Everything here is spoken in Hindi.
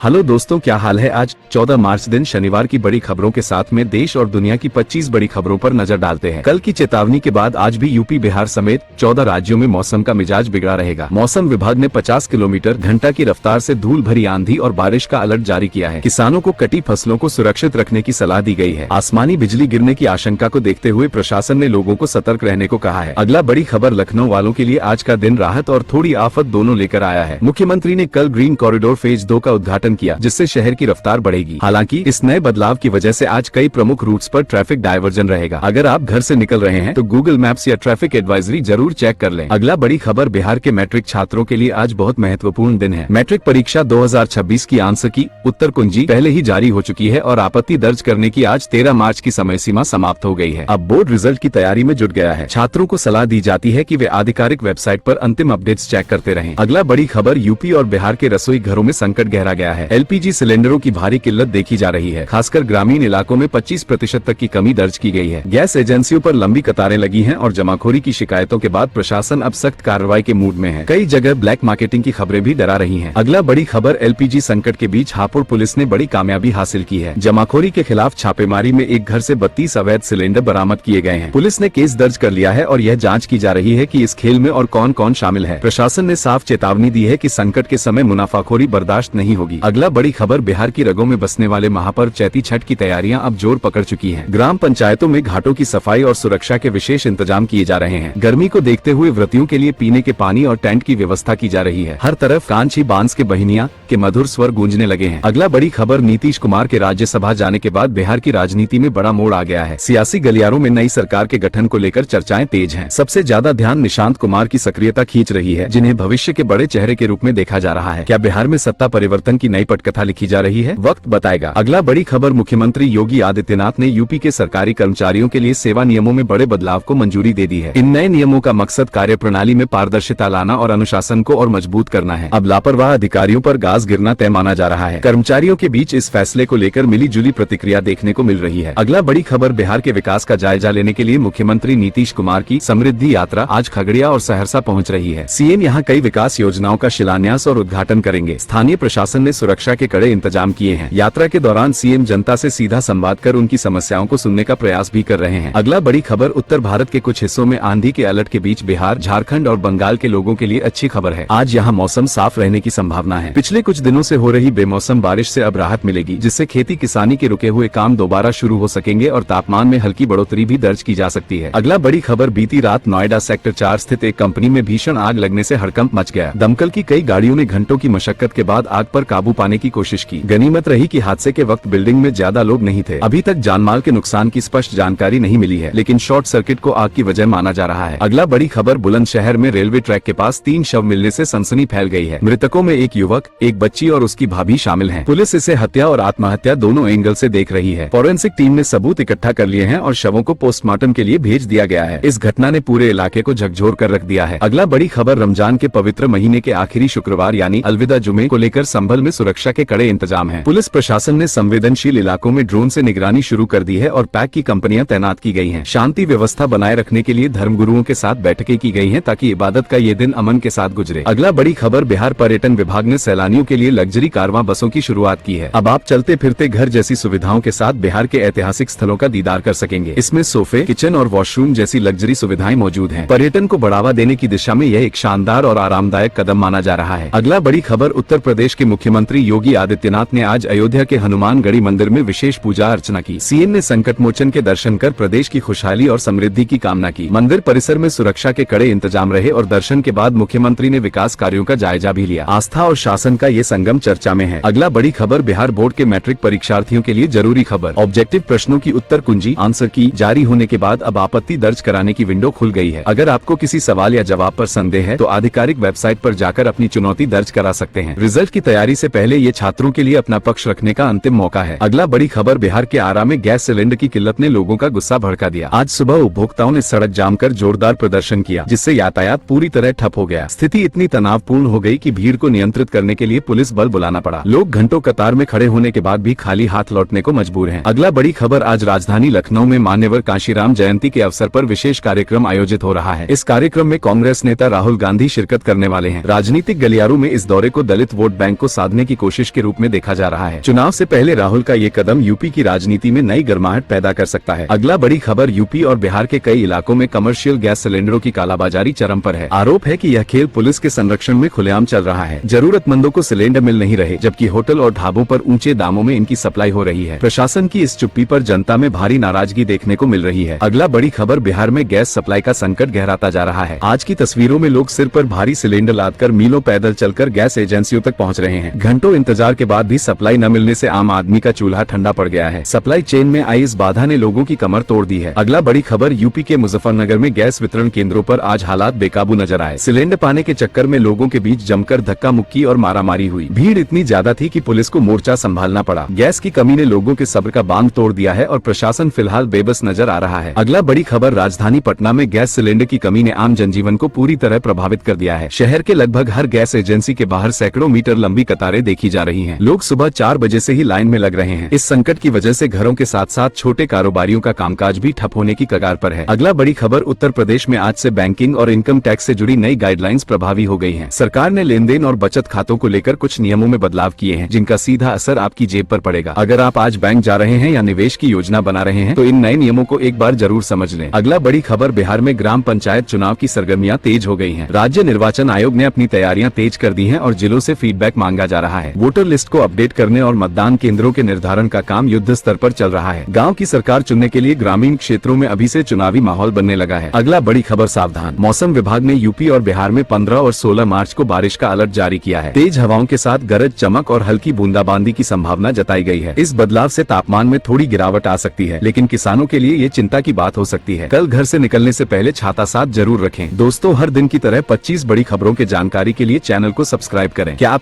हेलो दोस्तों, क्या हाल है। आज 14 मार्च दिन शनिवार की बड़ी खबरों के साथ में देश और दुनिया की 25 बड़ी खबरों पर नजर डालते हैं। कल की चेतावनी के बाद आज भी यूपी बिहार समेत 14 राज्यों में मौसम का मिजाज बिगड़ा रहेगा। मौसम विभाग ने 50 किलोमीटर घंटा की रफ्तार से धूल भरी आंधी और बारिश का अलर्ट जारी किया है। किसानों को कटी फसलों को सुरक्षित रखने की सलाह दी गई है। आसमानी बिजली गिरने की आशंका को देखते हुए प्रशासन ने लोगों को सतर्क रहने को कहा है। अगला बड़ी खबर लखनऊ वालों के लिए आज का दिन राहत और थोड़ी आफत दोनों लेकर आया है। मुख्यमंत्री ने कल ग्रीन कॉरिडोर फेज 2 का उद्घाटन किया, जिससे शहर की रफ्तार बढ़ेगी। हालांकि इस नए बदलाव की वजह से आज कई प्रमुख रूट्स पर ट्रैफिक डायवर्जन रहेगा। अगर आप घर से निकल रहे हैं तो गूगल मैप्स या ट्रैफिक एडवाइजरी जरूर चेक कर लें। अगला बड़ी खबर बिहार के मैट्रिक छात्रों के लिए आज बहुत महत्वपूर्ण दिन है। मैट्रिक परीक्षा 2026 की आंसर की उत्तर कुंजी पहले ही जारी हो चुकी है और आपत्ति दर्ज करने की आज 13 मार्च की समय सीमा समाप्त हो गई है। अब बोर्ड रिजल्ट की तैयारी में जुट गया है। छात्रों को सलाह दी जाती है कि वे आधिकारिक वेबसाइट पर अंतिम अपडेट्स चेक करते रहें। अगला बड़ी खबर यूपी और बिहार के रसोई घरों में संकट गहरा गया है। एलपीजी सिलेंडरों की भारी किल्लत देखी जा रही है। खासकर ग्रामीण इलाकों में 25% तक की कमी दर्ज की गई है। गैस एजेंसियों पर लंबी कतारें लगी हैं और जमाखोरी की शिकायतों के बाद प्रशासन अब सख्त कार्रवाई के मूड में है। कई जगह ब्लैक मार्केटिंग की खबरें भी डरा रही हैं। अगला बड़ी खबर एलपीजी संकट के बीच हापुड़ पुलिस ने बड़ी कामयाबी हासिल की है। जमाखोरी के खिलाफ छापेमारी में एक घर से 32 अवैध सिलेंडर बरामद किए गए हैं। पुलिस ने केस दर्ज कर लिया है और यह जाँच की जा रही है कि इस खेल में और कौन कौन शामिल है। प्रशासन ने साफ चेतावनी दी है कि संकट के समय मुनाफाखोरी बर्दाश्त नहीं होगी। अगला बड़ी खबर बिहार की रगों में बसने वाले महापर्व चैती छठ की तैयारियां अब जोर पकड़ चुकी हैं। ग्राम पंचायतों में घाटों की सफाई और सुरक्षा के विशेष इंतजाम किए जा रहे हैं। गर्मी को देखते हुए व्रतियों के लिए पीने के पानी और टेंट की व्यवस्था की जा रही है। हर तरफ कांची बांस के बहिनिया के मधुर स्वर गूंजने लगे हैं। अगला बड़ी खबर नीतीश कुमार के राज्यसभा जाने के बाद बिहार की राजनीति में बड़ा मोड़ आ गया है। सियासी गलियारों में नई सरकार के गठन को लेकर चर्चाएं तेज हैं। सबसे ज्यादा ध्यान निशांत कुमार की सक्रियता खींच रही है, जिन्हें भविष्य के बड़े चेहरे के रूप में देखा जा रहा है। क्या बिहार में सत्ता परिवर्तन की नई पटकथा लिखी जा रही है? वक्त बताएगा। अगला बड़ी खबर मुख्यमंत्री योगी आदित्यनाथ ने यूपी के सरकारी कर्मचारियों के लिए सेवा नियमों में बड़े बदलाव को मंजूरी दे दी है। इन नए नियमों का मकसद कार्यप्रणाली में पारदर्शिता लाना और अनुशासन को और मजबूत करना है। अब लापरवाह अधिकारियों पर गाज गिरना तय माना जा रहा है। कर्मचारियों के बीच इस फैसले को लेकर मिली जुली प्रतिक्रिया देखने को मिल रही है। अगला बड़ी खबर बिहार के विकास का जायजा लेने के लिए मुख्यमंत्री नीतीश कुमार की समृद्धि यात्रा आज खगड़िया और सहरसा पहुँच रही है। सीएम यहाँ कई विकास योजनाओं का शिलान्यास और उद्घाटन करेंगे। स्थानीय प्रशासन ने सुरक्षा के कड़े इंतजाम किए हैं। यात्रा के दौरान सीएम जनता से सीधा संवाद कर उनकी समस्याओं को सुनने का प्रयास भी कर रहे हैं। अगला बड़ी खबर उत्तर भारत के कुछ हिस्सों में आंधी के अलर्ट के बीच बिहार, झारखंड और बंगाल के लोगों के लिए अच्छी खबर है। आज यहाँ मौसम साफ रहने की संभावना है। पिछले कुछ दिनों से हो रही बेमौसम बारिश से अब राहत मिलेगी, जिससे खेती किसानी के रुके हुए काम दोबारा शुरू हो सकेंगे और तापमान में हल्की बढ़ोतरी भी दर्ज की जा सकती है। अगला बड़ी खबर बीती रात नोएडा सेक्टर 4 स्थित एक कंपनी में भीषण आग लगने से हड़कंप मच गया। दमकल की कई गाड़ियों ने घंटों की मशक्कत के बाद आग पर काबू पाने की कोशिश की। गनीमत रही कि हादसे के वक्त बिल्डिंग में ज्यादा लोग नहीं थे। अभी तक जानमाल के नुकसान की स्पष्ट जानकारी नहीं मिली है, लेकिन शॉर्ट सर्किट को आग की वजह माना जा रहा है। अगला बड़ी खबर बुलंदशहर में रेलवे ट्रैक के पास 3 शव मिलने से सनसनी फैल गई है। मृतकों में एक युवक, एक बच्ची और उसकी भाभी शामिल हैं। पुलिस इसे हत्या और आत्महत्या दोनों एंगल से देख रही है। फॉरेंसिक टीम ने सबूत इकट्ठा कर लिए हैं और शवों को पोस्टमार्टम के लिए भेज दिया गया है। इस घटना ने पूरे इलाके को झकझोर कर रख दिया है। अगला बड़ी खबर रमजान के पवित्र महीने के आखिरी शुक्रवार यानी अलविदा जुमे को लेकर संभल में सुरक्षा के कड़े इंतजाम है। पुलिस प्रशासन ने संवेदनशील इलाकों में ड्रोन से निगरानी शुरू कर दी है और पैक की कंपनियां तैनात की गई हैं। शांति व्यवस्था बनाए रखने के लिए धर्मगुरुओं के साथ बैठकें की गई हैं ताकि इबादत का ये दिन अमन के साथ गुजरे। अगला बड़ी खबर बिहार पर्यटन विभाग ने सैलानियों के लिए लग्जरी कारवां बसों की शुरुआत की है। अब आप चलते फिरते घर जैसी सुविधाओं के साथ बिहार के ऐतिहासिक स्थलों का दीदार कर सकेंगे। इसमें सोफे, किचन और वॉशरूम जैसी लग्जरी सुविधाएं मौजूद हैं। पर्यटन को बढ़ावा देने की दिशा में यह एक शानदार और आरामदायक कदम माना जा रहा है। अगला बड़ी खबर उत्तर प्रदेश के मुख्यमंत्री योगी आदित्यनाथ ने आज अयोध्या के हनुमानगढ़ी मंदिर में विशेष पूजा अर्चना की। सीएम ने संकट मोचन के दर्शन कर प्रदेश की खुशहाली और समृद्धि की कामना की। मंदिर परिसर में सुरक्षा के कड़े इंतजाम रहे और दर्शन के बाद मुख्यमंत्री ने विकास कार्यों का जायजा भी लिया। आस्था और शासन का ये संगम चर्चा में है। अगला बड़ी खबर बिहार बोर्ड के मैट्रिक परीक्षार्थियों के लिए जरूरी खबर। ऑब्जेक्टिव प्रश्नों की उत्तर कुंजी आंसर की जारी होने के बाद अब आपत्ति दर्ज कराने की विंडो खुल गई है। अगर आपको किसी सवाल या जवाब पर संदेह है तो आधिकारिक वेबसाइट पर जाकर अपनी चुनौती दर्ज करा सकते हैं। रिजल्ट की तैयारी से पहले ये छात्रों के लिए अपना पक्ष रखने का अंतिम मौका है। अगला बड़ी खबर बिहार के आरा में गैस सिलेंडर की किल्लत ने लोगों का गुस्सा भड़का दिया। आज सुबह उपभोक्ताओं ने सड़क जाम कर जोरदार प्रदर्शन किया, जिससे यातायात पूरी तरह ठप हो गया। स्थिति इतनी तनावपूर्ण हो गई कि भीड़ को नियंत्रित करने के लिए पुलिस बल बुलाना पड़ा। लोग घंटों कतार में खड़े होने के बाद भी खाली हाथ लौटने को मजबूर हैं। अगला बड़ी खबर आज राजधानी लखनऊ में मान्यवर कांशीराम जयंती के अवसर पर विशेष कार्यक्रम आयोजित हो रहा है। इस कार्यक्रम में कांग्रेस नेता राहुल गांधी शिरकत करने वाले हैं। राजनीतिक गलियारों में इस दौरे को दलित वोट बैंक को साधने की कोशिश के रूप में देखा जा रहा है। चुनाव से पहले राहुल का ये कदम यूपी की राजनीति में नई गर्माहट पैदा कर सकता है। अगला बड़ी खबर, यूपी और बिहार के कई इलाकों में कमर्शियल गैस सिलेंडरों की कालाबाजारी चरम पर है। आरोप है कि यह खेल पुलिस के संरक्षण में खुलेआम चल रहा है। जरूरतमंदों को सिलेंडर मिल नहीं रहे, जबकि होटल और ढाबों पर ऊंचे दामों में इनकी सप्लाई हो रही है। प्रशासन की इस चुप्पी पर जनता में भारी नाराजगी देखने को मिल रही है। अगला बड़ी खबर, बिहार में गैस सप्लाई का संकट गहराता जा रहा है। आज की तस्वीरों में लोग सिर पर भारी सिलेंडर लादकर मीलों पैदल चलकर गैस एजेंसियों तक पहुंच रहे हैं। घंटों इंतजार के बाद भी सप्लाई न मिलने से आम आदमी का चूल्हा ठंडा पड़ गया है। सप्लाई चेन में आई इस बाधा ने लोगों की कमर तोड़ दी है। अगला बड़ी खबर, यूपी के मुजफ्फरनगर में गैस वितरण केंद्रों पर आज हालात बेकाबू नजर आए। सिलेंडर पाने के चक्कर में लोगों के बीच जमकर धक्का मुक्की और मारामारी हुई। भीड़ इतनी ज्यादा थी कि पुलिस को मोर्चा संभालना पड़ा। गैस की कमी ने लोगों के सब्र का बांध तोड़ दिया है और प्रशासन फिलहाल बेबस नजर आ रहा है। अगला बड़ी खबर, राजधानी पटना में गैस सिलेंडर की कमी ने आम जनजीवन को पूरी तरह प्रभावित कर दिया है। शहर के लगभग हर गैस एजेंसी के बाहर सैकड़ों मीटर लंबी कतारें देखी जा रही हैं। लोग सुबह 4 बजे से ही लाइन में लग रहे हैं। इस संकट की वजह से घरों के साथ साथ छोटे कारोबारियों का कामकाज भी ठप होने की कगार पर है। अगला बड़ी खबर, उत्तर प्रदेश में आज से बैंकिंग और इनकम टैक्स से जुड़ी नई गाइडलाइंस प्रभावी हो गई हैं। सरकार ने लेन देन और बचत खातों को लेकर कुछ नियमों में बदलाव किए हैं, जिनका सीधा असर आपकी जेब पर पड़ेगा। अगर आप आज बैंक जा रहे हैं या निवेश की योजना बना रहे हैं तो इन नए नियमों को एक बार जरूर समझ लें। अगला बड़ी खबर, बिहार में ग्राम पंचायत चुनाव की सरगर्मियां तेज हो गई हैं। राज्य निर्वाचन आयोग ने अपनी तैयारियां तेज कर दी हैं और जिलों से फीडबैक मांगा जा रहा है। वोटर लिस्ट को अपडेट करने और मतदान केंद्रों के निर्धारण का काम युद्ध स्तर पर चल रहा है। गाँव की सरकार चुनने के लिए ग्रामीण क्षेत्रों में अभी से चुनावी माहौल बनने लगा है। अगला बड़ी खबर, सावधान, मौसम विभाग ने यूपी और बिहार में 15 और 16 मार्च को बारिश का अलर्ट जारी किया है। तेज हवाओं के साथ गरज चमक और हल्की बूंदाबांदी की संभावना जताई गई है। इस बदलाव से तापमान में थोड़ी गिरावट आ सकती है, लेकिन किसानों के लिए ये चिंता की बात हो सकती है। कल घर से निकलने से पहले छाता साथ जरूर रखें। दोस्तों, हर दिन की तरह 25 बड़ी खबरों के जानकारी के लिए चैनल को सब्सक्राइब करें। क्या आप